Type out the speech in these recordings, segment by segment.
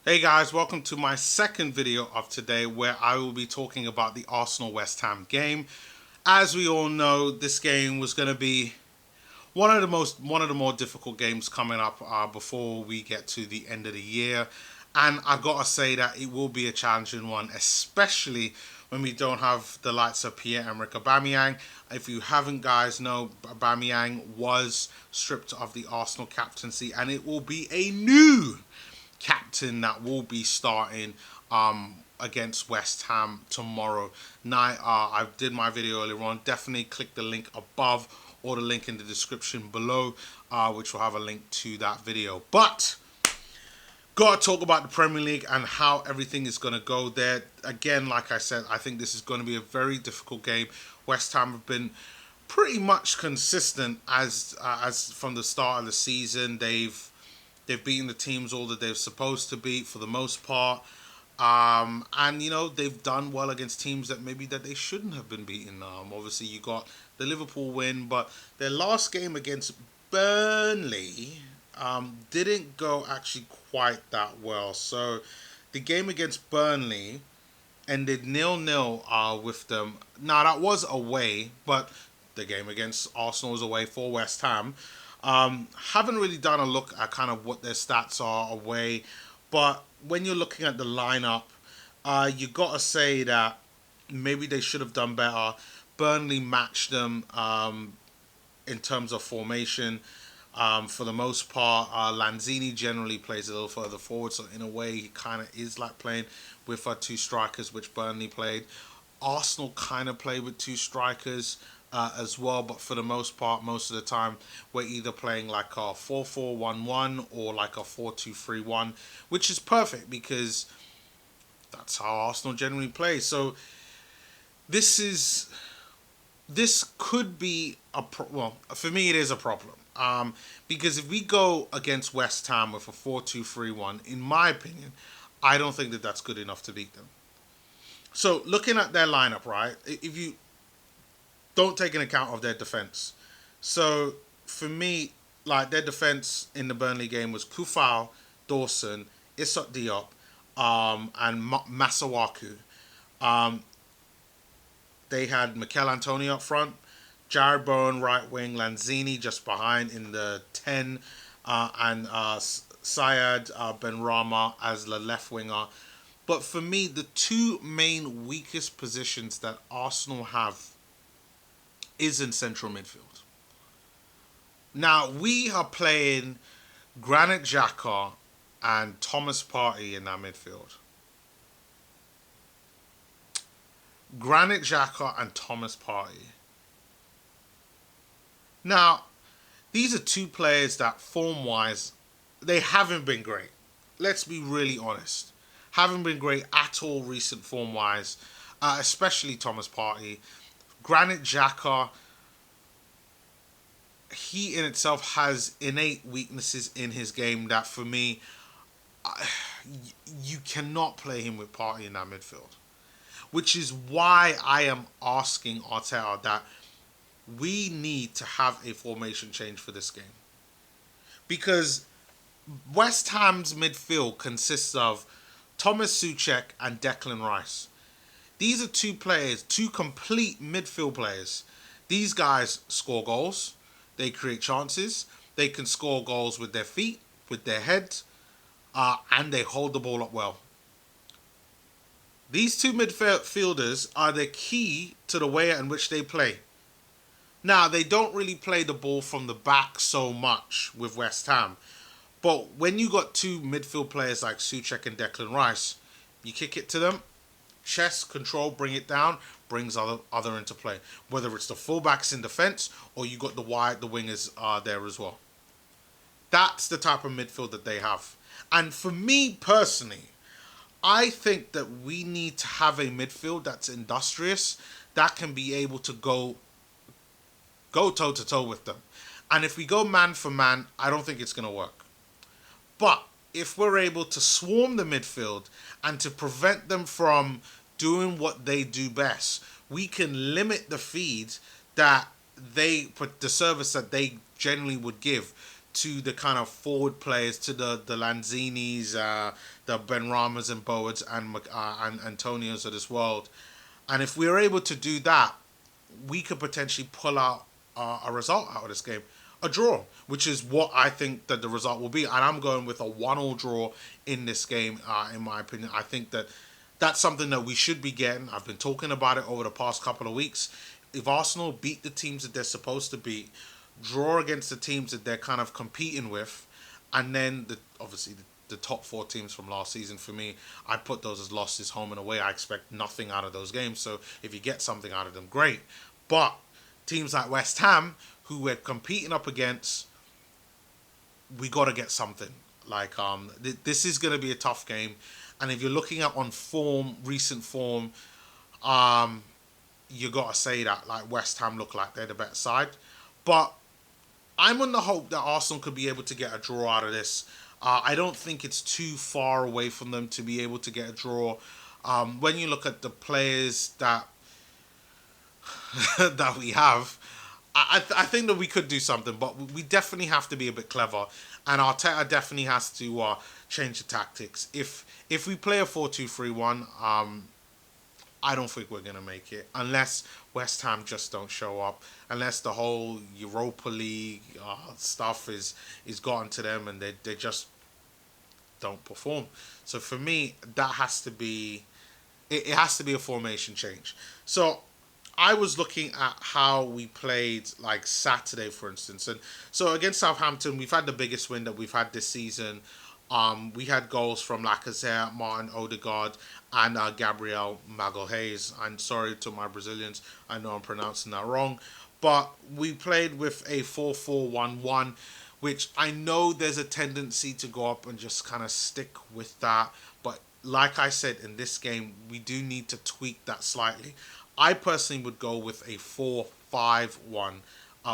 Hey guys, welcome to my second video of today where I will be talking about the Arsenal-West Ham game. As we all know, this game was going to be one of the more difficult games coming up before we get to the end of the year. And I've got to say that it will be a challenging one, especially when we don't have the likes of Pierre-Emerick Aubameyang. If you haven't guys know, Aubameyang was stripped of the Arsenal captaincy and it will be a new captain that will be starting against West Ham tomorrow night. I did my video earlier on. Definitely click the link above or the link in the description below, which will have a link to that video. But got to talk about the Premier League and how everything is going to go there. Again, like I said, I think this is going to be a very difficult game. West Ham have been pretty much consistent as from the start of the season. They've beaten the teams all that they're supposed to beat for the most part. And, you know, they've done well against teams that maybe that they shouldn't have been beaten. Obviously, you got the Liverpool win, but their last game against Burnley didn't go actually quite that well. So the game against Burnley ended 0-0 with them. Now, that was away, but the game against Arsenal was away for West Ham. Haven't really done a look at kind of what their stats are away, but when you're looking at the lineup, you got to say that maybe they should have done better. Burnley matched them in terms of formation. For the most part, Lanzini generally plays a little further forward, so in a way he kind of is like playing with two strikers, which Burnley played. Arsenal kind of play with two strikers as well, but for the most part, most of the time, we're either playing like a 4-4-1-1 or like a 4-2-3-1, which is perfect because that's how Arsenal generally play. So this could be well, for me it is a problem. Because if we go against West Ham with a 4-2-3-1, in my opinion, I don't think that that's good enough to beat them. So looking at their lineup, right? If you don't take an account of their defense, so for me, like their defense in the Burnley game was Kufal, Dawson, Issot Diop, and Masawaku. Um, they had Mikel Antonio up front, Jared Bowen right wing, Lanzini just behind in the 10, and Syed Benrahma as the left winger. But for me, the two main weakest positions that Arsenal have is in central midfield. Now, we are playing Granit Xhaka and Thomas Partey in that midfield. Granit Xhaka and Thomas Partey. Now, these are two players that form-wise, they haven't been great. Let's be really honest. Haven't been great at all recent form-wise, especially Thomas Partey. Granit Xhaka, he in itself has innate weaknesses in his game that for me, you cannot play him with Partey in that midfield. Which is why I am asking Arteta that we need to have a formation change for this game. Because West Ham's midfield consists of Thomas Souček and Declan Rice. These are two players, two complete midfield players. These guys score goals. They create chances. They can score goals with their feet, with their heads, and they hold the ball up well. These two midfielders are the key to the way in which they play. Now, they don't really play the ball from the back so much with West Ham. But when you got two midfield players like Souček and Declan Rice, you kick it to them, chest, control, bring it down, brings other into play. Whether it's the fullbacks in defence or you got the wingers there as well. That's the type of midfield that they have. And for me personally, I think that we need to have a midfield that's industrious, that can be able to go toe-to-toe with them. And if we go man for man, I don't think it's going to work. But if we're able to swarm the midfield and to prevent them from doing what they do best, we can limit the feed that the service that they generally would give to the kind of forward players, to the Lanzinis, the Benramas and Bowards and Antonios of this world. And if we're able to do that, we could potentially pull out a result out of this game. A draw, which is what I think that the result will be. And I'm going with a 1-1 draw in this game, in my opinion. I think that that's something that we should be getting. I've been talking about it over the past couple of weeks. If Arsenal beat the teams that they're supposed to beat, draw against the teams that they're kind of competing with, and then obviously the top 4 teams from last season, for me, I put those as losses home and away. I expect nothing out of those games. So if you get something out of them, great. But teams like West Ham, who we're competing up against, we got to get something. Like this is going to be a tough game, and if you're looking at on form, recent form, you got to say that like West Ham look like they're the better side. But I'm on the hope that Arsenal could be able to get a draw out of this. I don't think it's too far away from them to be able to get a draw. When you look at the players that that we have, I think that we could do something, but we definitely have to be a bit clever, and Arteta definitely has to change the tactics. If we play a 4-2-3-1, I don't think we're gonna make it unless West Ham just don't show up, unless the whole Europa League stuff is gotten to them and they just don't perform. So for me, that has to be it has to be a formation change. So I was looking at how we played like Saturday, for instance, and so against Southampton, we've had the biggest win that we've had this season. We had goals from Lacazette, Martin Odegaard, and Gabriel Magalhaes. I'm sorry to my Brazilians, I know I'm pronouncing that wrong, but we played with a 4-4-1-1, which I know there's a tendency to go up and just kind of stick with that, but like I said, in this game, we do need to tweak that slightly. I personally would go with a 4-5-1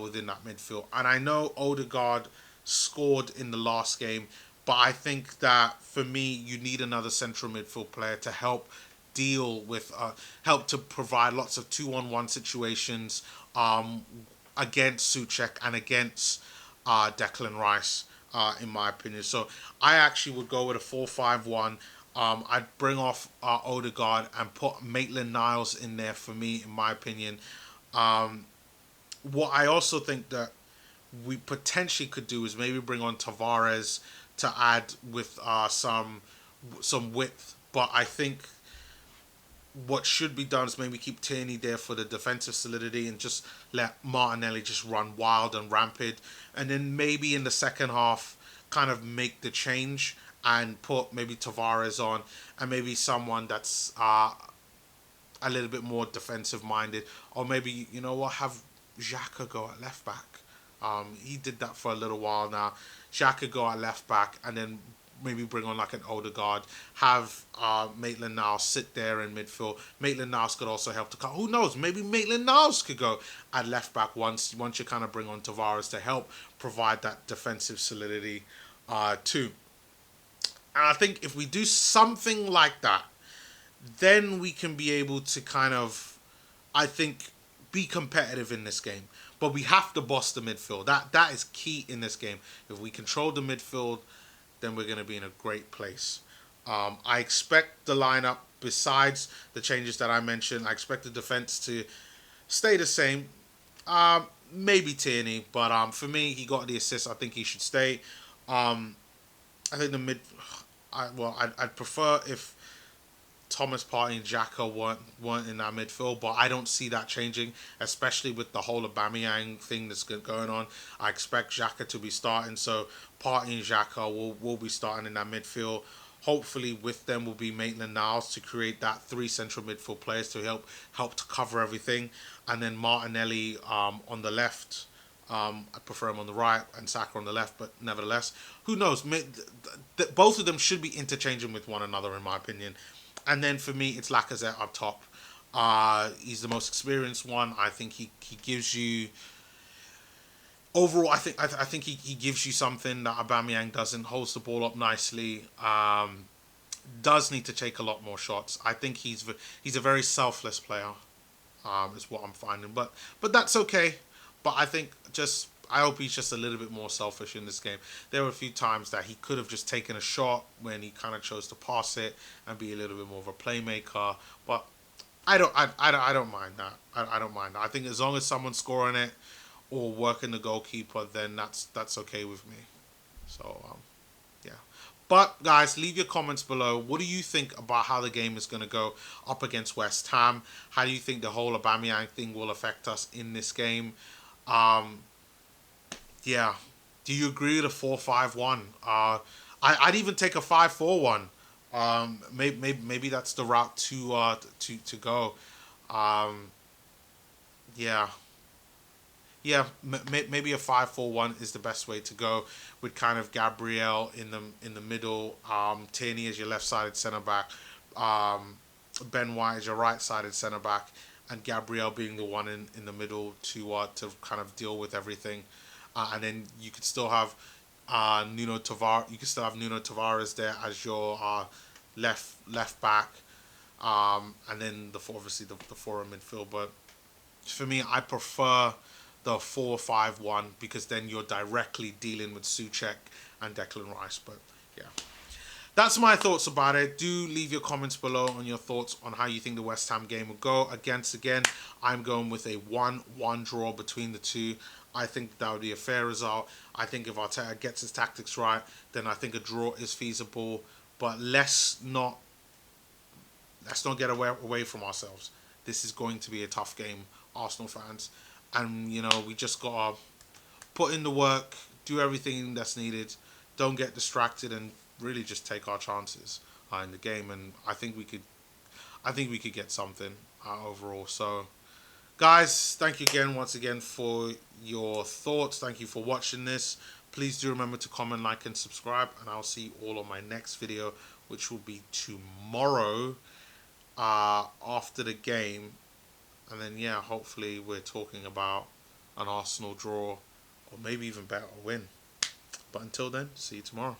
within that midfield. And I know Odegaard scored in the last game, but I think that for me, you need another central midfield player to help deal with, help to provide lots of 2-on-1 situations against Souček and against Declan Rice, in my opinion. So I actually would go with a 4-5-1. I'd bring off Odegaard and put Maitland-Niles in there for me, in my opinion. What I also think that we potentially could do is maybe bring on Tavares to add with some width. But I think what should be done is maybe keep Tierney there for the defensive solidity and just let Martinelli just run wild and rampant. And then maybe in the second half, kind of make the change and put maybe Tavares on and maybe someone that's a little bit more defensive minded, or maybe, you know what, have Xhaka go at left back. He did that for a little while now. Xhaka go at left back and then maybe bring on like an Odegaard, have Maitland-Niles sit there in midfield. Maitland-Niles could also help to cut. Who knows? Maybe Maitland-Niles could go at left back once you kind of bring on Tavares to help provide that defensive solidity too. And I think if we do something like that, then we can be able to kind of, I think, be competitive in this game. But we have to boss the midfield. That is key in this game. If we control the midfield, then we're going to be in a great place. I expect the lineup, besides the changes that I mentioned, I expect the defense to stay the same. Maybe Tierney, but for me, he got the assist. I think he should stay. I think the mid. I'd prefer if Thomas Partey and Xhaka weren't in that midfield, but I don't see that changing, especially with the whole Aubameyang thing that's going on. I expect Xhaka to be starting, so Partey and Xhaka will be starting in that midfield. Hopefully, with them will be Maitland-Niles to create that 3 central midfield players to help to cover everything, and then Martinelli on the left. I prefer him on the right and Saka on the left, but nevertheless, who knows? Both of them should be interchanging with one another, in my opinion. And then for me, it's Lacazette up top. He's the most experienced one. I think he gives you overall. I think he gives you something that Aubameyang doesn't. Holds the ball up nicely. Does need to take a lot more shots. I think he's a very selfless player. Is what I'm finding, but that's okay. But I think just hope he's just a little bit more selfish in this game. There were a few times that he could have just taken a shot when he kind of chose to pass it and be a little bit more of a playmaker. But I don't mind that. I don't mind that. I think as long as someone's scoring it or working the goalkeeper, then that's okay with me. So yeah. But guys, leave your comments below. What do you think about how the game is going to go up against West Ham? How do you think the whole Aubameyang thing will affect us in this game? Yeah. Do you agree with a 4-5-1? I'd even take a 5-4-1. Maybe that's the route to go. Yeah. Yeah, maybe a 5-4-1 is the best way to go, with kind of Gabriel in the middle, Tierney as your left-sided centre back, Ben White as your right-sided centre back, and Gabriel being the one in the middle to kind of deal with everything, and then you could still have Nuno Tavares. You could still have Nuno Tavares there as your left back, and then obviously the four in midfield. But for me, I prefer the 4-5-1 because then you're directly dealing with Souček and Declan Rice. But yeah, that's my thoughts about it. Do leave your comments below on your thoughts on how you think the West Ham game will go. Again, I'm going with a 1-1 draw between the two. I think that would be a fair result. I think if Arteta gets his tactics right, then I think a draw is feasible. But let's not get away from ourselves. This is going to be a tough game, Arsenal fans. And, we just got to put in the work, do everything that's needed, don't get distracted, and really just take our chances in the game. And I think we could get something overall. So, guys, thank you once again for your thoughts. Thank you for watching this. Please do remember to comment, like, and subscribe. And I'll see you all on my next video, which will be tomorrow after the game. And then, yeah, hopefully we're talking about an Arsenal draw or maybe even better, a win. But until then, see you tomorrow.